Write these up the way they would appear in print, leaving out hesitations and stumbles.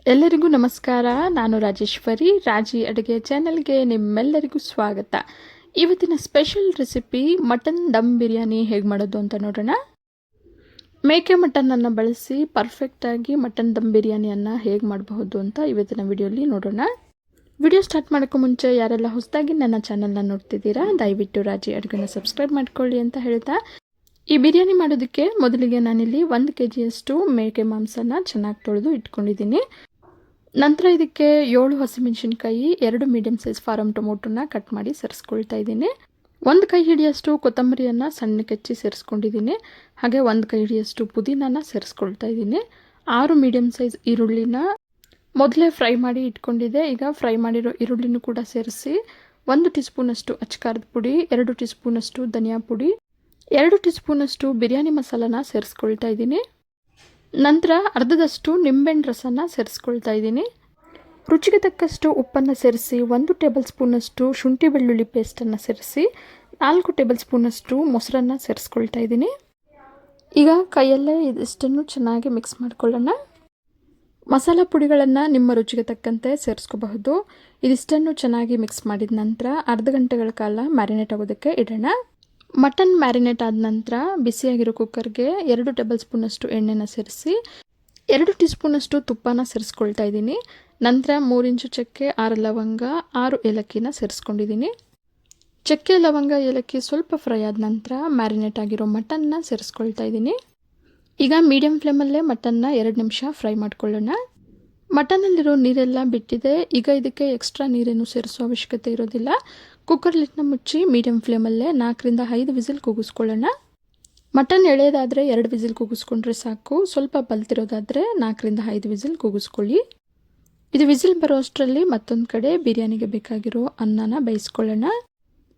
ಎಲ್ಲರಿಗೂ ನಮಸ್ಕಾರ. ನಾನು ರಾಜೇಶ್ವರಿ. ರಾಜಿ ಅಡುಗೆ ಚಾನೆಲ್ಗೆ ನಿಮ್ಮೆಲ್ಲರಿಗೂ ಸ್ವಾಗತ. ಇವತ್ತಿನ special recipe mutton dum biryani ಹೇಗೆ ಮಾಡೋದು ಅಂತ ನೋಡೋಣ. ಮೇಕೆ ಮಟನನ್ನು ಬಳಸಿ ಪರ್ಫೆಕ್ಟಾಗಿ ಮಟನ್ ದಮ್ ಬಿರಿಯಾನಿಯನ್ನು ಹೇಗೆ ಮಾಡಬಹುದು ಅಂತ ಇವತ್ತಿನ ವಿಡಿಯೋಲಿ ನೋಡೋಣ. ವಿಡಿಯೋ ಸ್ಟಾರ್ಟ್ ಮಾಡೋಕ್ಕೂ ಮುಂಚೆ ಯಾರೆಲ್ಲ ಹೊಸದಾಗಿ ನನ್ನ ಚಾನಲ್ನ ನೋಡ್ತಿದ್ದೀರಾ ದಯವಿಟ್ಟು ರಾಜಿ ಅಡುಗೆನ ಸಬ್ಸ್ಕ್ರೈಬ್ ಮಾಡ್ಕೊಳ್ಳಿ ಅಂತ ಹೇಳ್ತಾ, ಈ ಬಿರಿಯಾನಿ ಮಾಡೋದಕ್ಕೆ ಮೊದಲಿಗೆ ನಾನಿಲ್ಲಿ 1 kgಯಷ್ಟು ಮೇಕೆ ಮಾಂಸನ ಚೆನ್ನಾಗಿ ತೊಳೆದು ಇಟ್ಕೊಂಡಿದ್ದೀನಿ. ನಂತರ ಇದಕ್ಕೆ 7 ಹಸಿಮೆಣಸಿನ್ಕಾಯಿ, 2 ಮೀಡಿಯಮ್ ಸೈಜ್ ಫಾರಮ್ ಟೊಮೊಟೊನ ಕಟ್ ಮಾಡಿ ಸೇರಿಸ್ಕೊಳ್ತಾ ಇದ್ದೀನಿ. 1 ಕೈ ಹಿಡಿಯಷ್ಟು ಕೊತ್ತಂಬರಿಯನ್ನು ಸಣ್ಣಕ್ಕೆ ಹೆಚ್ಚಿ ಸೇರಿಸ್ಕೊಂಡಿದ್ದೀನಿ. ಹಾಗೆ 1 ಕೈ ಹಿಡಿಯಷ್ಟು ಪುದೀನಾನ ಸೇರಿಸ್ಕೊಳ್ತಾ ಇದ್ದೀನಿ. 6 ಮೀಡಿಯಮ್ ಸೈಜ್ ಈರುಳ್ಳಿನ ಮೊದಲೇ ಫ್ರೈ ಮಾಡಿ ಇಟ್ಕೊಂಡಿದ್ದೆ. ಈಗ ಫ್ರೈ ಮಾಡಿರೋ ಈರುಳ್ಳಿನೂ ಕೂಡ ಸೇರಿಸಿ 1 ಟೀ ಸ್ಪೂನಷ್ಟು ಅಚ್ಕಾರದ ಪುಡಿ, 2 ಟೀ ಸ್ಪೂನಷ್ಟು ಧನಿಯಾ ಪುಡಿ, 2 ಟೀ ಸ್ಪೂನಷ್ಟು ಬಿರಿಯಾನಿ ಮಸಾಲಾನ ಸೇರಿಸ್ಕೊಳ್ತಾ ಇದ್ದೀನಿ. ನಂತರ ಅರ್ಧದಷ್ಟು ನಿಂಬೆಹಣ್ಣು ರಸನ ಸೇರಿಸ್ಕೊಳ್ತಾ ಇದ್ದೀನಿ. ರುಚಿಗೆ ತಕ್ಕಷ್ಟು ಉಪ್ಪನ್ನು ಸೇರಿಸಿ 1 ಟೇಬಲ್ ಸ್ಪೂನಷ್ಟು ಶುಂಠಿ ಬೆಳ್ಳುಳ್ಳಿ ಪೇಸ್ಟನ್ನು ಸೇರಿಸಿ 4 ಟೇಬಲ್ ಸ್ಪೂನಷ್ಟು ಮೊಸರನ್ನು ಸೇರಿಸ್ಕೊಳ್ತಾ ಇದ್ದೀನಿ. ಈಗ ಕೈಯಲ್ಲೇ ಇದಿಷ್ಟನ್ನು ಚೆನ್ನಾಗಿ ಮಿಕ್ಸ್ ಮಾಡ್ಕೊಳ್ಳೋಣ. ಮಸಾಲ ಪುಡಿಗಳನ್ನು ನಿಮ್ಮ ರುಚಿಗೆ ತಕ್ಕಂತೆ ಸೇರಿಸ್ಕೋಬಹುದು. ಇದಿಷ್ಟನ್ನು ಚೆನ್ನಾಗಿ ಮಿಕ್ಸ್ ಮಾಡಿದ ನಂತರ ಅರ್ಧ ಗಂಟೆಗಳ ಕಾಲ ಮ್ಯಾರಿನೇಟ್ ಆಗೋದಕ್ಕೆ ಇಡೋಣ. ಮಟನ್ ಮ್ಯಾರಿನೇಟ್ ಆದ ನಂತರ ಬಿಸಿಯಾಗಿರೋ ಕುಕ್ಕರ್ಗೆ 2 ಟೇಬಲ್ ಸ್ಪೂನಷ್ಟು ಎಣ್ಣೆನ ಸೇರಿಸಿ 2 ಟೀ ಸ್ಪೂನಷ್ಟು ತುಪ್ಪನ ಸೇರಿಸ್ಕೊಳ್ತಾ ಇದ್ದೀನಿ. ನಂತರ 3 ಇಂಚು ಚಕ್ಕೆ, 6 ಲವಂಗ, 6 ಏಲಕ್ಕಿನ ಸೇರಿಸ್ಕೊಂಡಿದ್ದೀನಿ. ಚಕ್ಕೆ, ಲವಂಗ, ಏಲಕ್ಕಿ ಸ್ವಲ್ಪ ಫ್ರೈ ಆದ ನಂತರ ಮ್ಯಾರಿನೇಟ್ ಆಗಿರೋ ಮಟನ್ನ ಸೇರಿಸ್ಕೊಳ್ತಾ ಇದ್ದೀನಿ. ಈಗ ಮೀಡಿಯಮ್ ಫ್ಲೇಮಲ್ಲೇ ಮಟನ್ನ 2 ನಿಮಿಷ ಫ್ರೈ ಮಾಡ್ಕೊಳ್ಳೋಣ. ಮಟನಲ್ಲಿರೋ ನೀರೆಲ್ಲ ಬಿಟ್ಟಿದೆ. ಈಗ ಇದಕ್ಕೆ ಎಕ್ಸ್ಟ್ರಾ ನೀರೇನು ಸೇರಿಸೋ ಅವಶ್ಯಕತೆ ಇರೋದಿಲ್ಲ. ಕುಕ್ಕರ್ ಲಿಡ್ನ ಮುಚ್ಚಿ ಮೀಡಿಯಮ್ ಫ್ಲೇಮಲ್ಲೇ 4 ರಿಂದ 5 ವಿಸಿಲ್ ಕೂಗಿಸ್ಕೊಳ್ಳೋಣ. ಮಟನ್ ಎಳೆಯೋದಾದರೆ 2 ವಿಸಿಲ್ ಕೂಗಿಸ್ಕೊಂಡ್ರೆ ಸಾಕು. ಸ್ವಲ್ಪ ಬಲ್ತಿರೋದಾದರೆ 4 ರಿಂದ 5 ವಿಸಿಲ್ ಕೂಗಿಸ್ಕೊಳ್ಳಿ. ಇದು ವಿಸಿಲ್ ಬರೋ ಅಷ್ಟರಲ್ಲಿ ಮತ್ತೊಂದು ಕಡೆ ಬಿರಿಯಾನಿಗೆ ಬೇಕಾಗಿರೋ ಅನ್ನನ ಬೇಯಿಸ್ಕೊಳ್ಳೋಣ.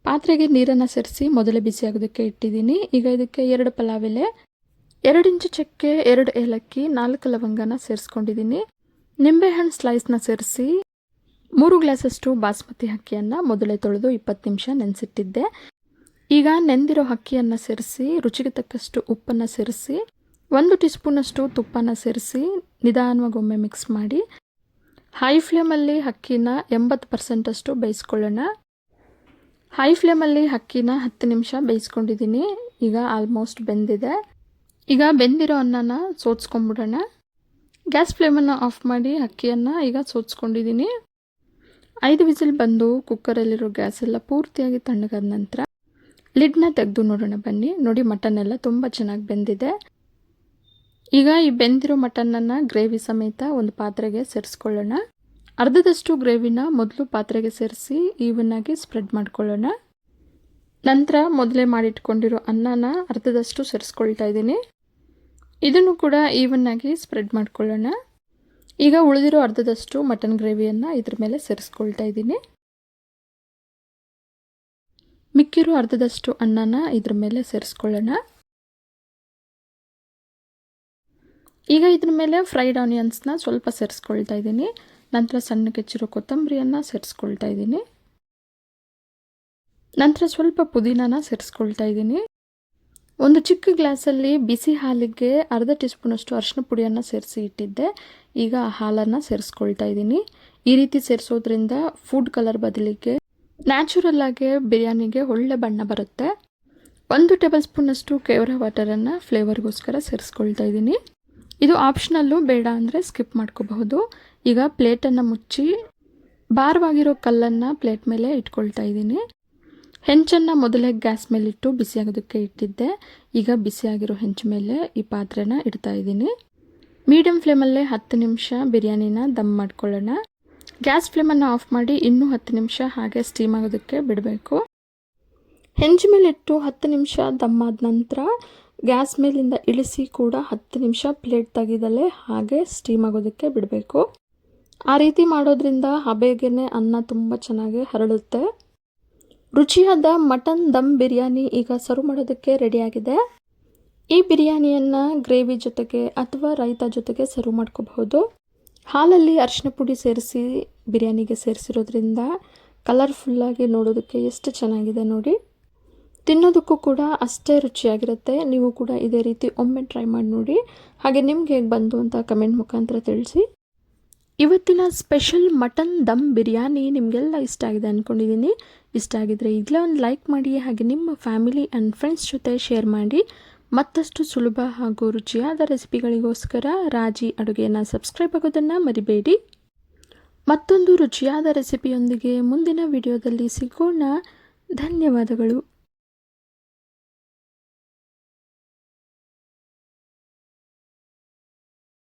ಪಾತ್ರೆಗೆ ನೀರನ್ನು ಸೇರಿಸಿ ಮೊದಲೇ ಬಿಸಿ ಆಗೋದಕ್ಕೆ ಇಟ್ಟಿದ್ದೀನಿ. ಈಗ ಇದಕ್ಕೆ 2 ಪಲಾವ್ ಎಲೆ, 2 ಇಂಚು ಚಕ್ಕೆ, 2 ಏಲಕ್ಕಿ, 4 ಲವಂಗನ ಸೇರಿಸ್ಕೊಂಡಿದ್ದೀನಿ. ನಿಂಬೆಹಣ್ಣು ಸ್ಲೈಸ್ನ ಸೇರಿಸಿ 3 ಗ್ಲಾಸಷ್ಟು ಬಾಸ್ಮತಿ ಅಕ್ಕಿಯನ್ನು ಮೊದಲೇ ತೊಳೆದು 20 ನಿಮಿಷ ನೆನೆಸಿಟ್ಟಿದ್ದೆ. ಈಗ ನೆಂದಿರೋ ಅಕ್ಕಿಯನ್ನು ಸೇರಿಸಿ ರುಚಿಗೆ ತಕ್ಕಷ್ಟು ಉಪ್ಪನ್ನು ಸೇರಿಸಿ 1 ಟೀ ಸ್ಪೂನಷ್ಟು ತುಪ್ಪನ ಸೇರಿಸಿ ನಿಧಾನವಾಗಿ ಒಮ್ಮೆ ಮಿಕ್ಸ್ ಮಾಡಿ ಹೈ ಫ್ಲೇಮಲ್ಲಿ ಅಕ್ಕಿನ 80% ಅಷ್ಟು ಬೇಯಿಸ್ಕೊಳ್ಳೋಣ. ಹೈ ಫ್ಲೇಮಲ್ಲಿ ಅಕ್ಕಿನ 10 ನಿಮಿಷ ಬೇಯಿಸ್ಕೊಂಡಿದ್ದೀನಿ. ಈಗ ಆಲ್ಮೋಸ್ಟ್ ಬೆಂದಿದೆ. ಈಗ ಬೆಂದಿರೋ ಅನ್ನನ ಸೋದಿಸ್ಕೊಂಡ್ಬಿಡೋಣ. ಗ್ಯಾಸ್ ಫ್ಲೇಮನ್ನು ಆಫ್ ಮಾಡಿ ಅಕ್ಕಿಯನ್ನು ಈಗ ಸೋದಿಸ್ಕೊಂಡಿದ್ದೀನಿ. 5 ವಿಸಿಲ್ ಬಂದು ಕುಕ್ಕರಲ್ಲಿರೋ ಗ್ಯಾಸ್ ಎಲ್ಲ ಪೂರ್ತಿಯಾಗಿ ತಣ್ಣಗಾದ ನಂತರ ಲಿಡ್ನ ತೆಗೆದು ನೋಡೋಣ ಬನ್ನಿ. ನೋಡಿ, ಮಟನ್ ಎಲ್ಲ ತುಂಬ ಚೆನ್ನಾಗಿ ಬೆಂದಿದೆ. ಈಗ ಈ ಬೆಂದಿರೋ ಮಟನನ್ನು ಗ್ರೇವಿ ಸಮೇತ ಒಂದು ಪಾತ್ರೆಗೆ ಸೇರಿಸ್ಕೊಳ್ಳೋಣ. ಅರ್ಧದಷ್ಟು ಗ್ರೇವಿನ ಮೊದಲು ಪಾತ್ರೆಗೆ ಸೇರಿಸಿ ಈವನ್ನಾಗಿ ಸ್ಪ್ರೆಡ್ ಮಾಡ್ಕೊಳ್ಳೋಣ. ನಂತರ ಮೊದಲೇ ಮಾಡಿಟ್ಕೊಂಡಿರೋ ಅನ್ನನ ಅರ್ಧದಷ್ಟು ಸೇರಿಸ್ಕೊಳ್ತಾ ಇದ್ದೀನಿ. ಇದನ್ನು ಕೂಡ ಈವನ್ನಾಗಿ ಸ್ಪ್ರೆಡ್ ಮಾಡ್ಕೊಳ್ಳೋಣ. ಈಗ ಉಳಿದಿರೋ ಅರ್ಧದಷ್ಟು ಮಟನ್ ಗ್ರೇವಿಯನ್ನು ಇದ್ರ ಮೇಲೆ ಸೇರಿಸ್ಕೊಳ್ತಾ ಇದ್ದೀನಿ. ಮಿಕ್ಕಿರೋ ಅರ್ಧದಷ್ಟು ಅನ್ನನ ಇದ್ರ ಮೇಲೆ ಸೇರಿಸ್ಕೊಳ್ಳೋಣ. ಈಗ ಇದ್ರ ಮೇಲೆ ಫ್ರೈಡ್ ಆನಿಯನ್ಸ್ನ ಸ್ವಲ್ಪ ಸೇರಿಸ್ಕೊಳ್ತಾ ಇದ್ದೀನಿ. ನಂತರ ಸಣ್ಣಕ್ಕೆ ಹೆಚ್ಚಿರೋ ಕೊತ್ತಂಬರಿಯನ್ನು ಸೇರಿಸ್ಕೊಳ್ತಾ ಇದ್ದೀನಿ. ನಂತರ ಸ್ವಲ್ಪ ಪುದೀನಾನ ಸೇರಿಸ್ಕೊಳ್ತಾ ಇದ್ದೀನಿ. ಒಂದು ಚಿಕ್ಕ ಗ್ಲಾಸಲ್ಲಿ ಬಿಸಿ ಹಾಲಿಗೆ ಅರ್ಧ ಟೀ ಸ್ಪೂನಷ್ಟು ಅರಿಶಿನ ಪುಡಿಯನ್ನು ಸೇರಿಸಿ ಇಟ್ಟಿದ್ದೆ. ಈಗ ಆ ಹಾಲನ್ನು ಸೇರಿಸ್ಕೊಳ್ತಾ ಇದ್ದೀನಿ. ಈ ರೀತಿ ಸೇರಿಸೋದ್ರಿಂದ ಫುಡ್ ಕಲರ್ ಬದಲಿಗೆ ನ್ಯಾಚುರಲ್ ಆಗಿ ಬಿರಿಯಾನಿಗೆ ಒಳ್ಳೆ ಬಣ್ಣ ಬರುತ್ತೆ. 1 ಟೇಬಲ್ ಸ್ಪೂನಷ್ಟು ಕೇವರ ವಾಟರನ್ನು ಫ್ಲೇವರ್ಗೋಸ್ಕರ ಸೇರಿಸ್ಕೊಳ್ತಾ ಇದ್ದೀನಿ. ಇದು ಆಪ್ಷನಲ್ಲು, ಬೇಡ ಅಂದರೆ ಸ್ಕಿಪ್ ಮಾಡ್ಕೋಬಹುದು. ಈಗ ಪ್ಲೇಟನ್ನು ಮುಚ್ಚಿ ಭಾರವಾಗಿರೋ ಕಲ್ಲನ್ನು ಪ್ಲೇಟ್ ಮೇಲೆ ಇಟ್ಕೊಳ್ತಾ ಇದ್ದೀನಿ. ಹೆಂಚನ್ನು ಮೊದಲೇ ಗ್ಯಾಸ್ ಮೇಲಿಟ್ಟು ಬಿಸಿಯಾಗೋದಕ್ಕೆ ಇಟ್ಟಿದ್ದೆ. ಈಗ ಬಿಸಿಯಾಗಿರೋ ಹೆಂಚು ಮೇಲೆ ಈ ಪಾತ್ರೆನ ಇಡ್ತಾ ಇದ್ದೀನಿ. ಮೀಡಿಯಮ್ ಫ್ಲೇಮಲ್ಲೇ 10 ನಿಮಿಷ ಬಿರಿಯಾನಿನ ದಮ್ ಮಾಡ್ಕೊಳ್ಳೋಣ. ಗ್ಯಾಸ್ ಫ್ಲೇಮನ್ನು ಆಫ್ ಮಾಡಿ ಇನ್ನೂ 10 ನಿಮಿಷ ಹಾಗೆ ಸ್ಟೀಮ್ ಆಗೋದಕ್ಕೆ ಬಿಡಬೇಕು. ಹೆಂಚು ಮೇಲಿಟ್ಟು 10 ನಿಮಿಷ ದಮ್ ಆದ ನಂತರ ಗ್ಯಾಸ್ ಮೇಲಿಂದ ಇಳಿಸಿ ಕೂಡ 10 ನಿಮಿಷ ಪ್ಲೇಟ್ ತೆಗೆದಲ್ಲೇ ಹಾಗೆ ಸ್ಟೀಮ್ ಆಗೋದಕ್ಕೆ ಬಿಡಬೇಕು. ಆ ರೀತಿ ಮಾಡೋದ್ರಿಂದ ಹಬೆಗೇನೆ ಅನ್ನ ತುಂಬ ಚೆನ್ನಾಗಿ ಹರಳುತ್ತೆ. ರುಚಿಯಾದ ಮಟನ್ ದಮ್ ಬಿರಿಯಾನಿ ಈಗ ಸರ್ವ್ ಮಾಡೋದಕ್ಕೆ ರೆಡಿಯಾಗಿದೆ. ಈ ಬಿರಿಯಾನಿಯನ್ನು ಗ್ರೇವಿ ಜೊತೆಗೆ ಅಥವಾ ರೈತ ಜೊತೆಗೆ ಸರ್ವ್ ಮಾಡ್ಕೋಬಹುದು. ಹಾಲಲ್ಲಿ ಅರಿಶಿನ ಪುಡಿ ಸೇರಿಸಿ ಬಿರಿಯಾನಿಗೆ ಸೇರಿಸಿರೋದ್ರಿಂದ ಕಲರ್ಫುಲ್ಲಾಗಿ ನೋಡೋದಕ್ಕೆ ಎಷ್ಟು ಚೆನ್ನಾಗಿದೆ ನೋಡಿ. ತಿನ್ನೋದಕ್ಕೂ ಕೂಡ ಅಷ್ಟೇ ರುಚಿಯಾಗಿರುತ್ತೆ. ನೀವು ಕೂಡ ಇದೇ ರೀತಿ ಒಮ್ಮೆ ಟ್ರೈ ಮಾಡಿ ನೋಡಿ. ಹಾಗೆ ನಿಮ್ಗೆ ಹೇಗೆ ಬಂತು ಅಂತ ಕಮೆಂಟ್ ಮುಖಾಂತರ ತಿಳಿಸಿ. ಇವತ್ತಿನ ಸ್ಪೆಷಲ್ ಮಟನ್ ದಮ್ ಬಿರಿಯಾನಿ ನಿಮಗೆಲ್ಲ ಇಷ್ಟ ಆಗಿದೆ ಅಂದ್ಕೊಂಡಿದ್ದೀನಿ. ಇಷ್ಟ ಆಗಿದ್ರೆ ಈಗಲೇ ಒಂದು ಲೈಕ್ ಮಾಡಿ, ಹಾಗೆ ನಿಮ್ಮ ಫ್ಯಾಮಿಲಿ ಆ್ಯಂಡ್ ಫ್ರೆಂಡ್ಸ್ ಜೊತೆ ಶೇರ್ ಮಾಡಿ. ಮತ್ತಷ್ಟು ಸುಲಭ ಹಾಗೂ ರುಚಿಯಾದ ರೆಸಿಪಿಗಳಿಗೋಸ್ಕರ ರಾಜಿ ಅಡುಗೆಯನ್ನು ಸಬ್ಸ್ಕ್ರೈಬ್ ಆಗೋದನ್ನು ಮರಿಬೇಡಿ. ಮತ್ತೊಂದು ರುಚಿಯಾದ ರೆಸಿಪಿಯೊಂದಿಗೆ ಮುಂದಿನ ವಿಡಿಯೋದಲ್ಲಿ ಸಿಗೋಣ. ಧನ್ಯವಾದಗಳು.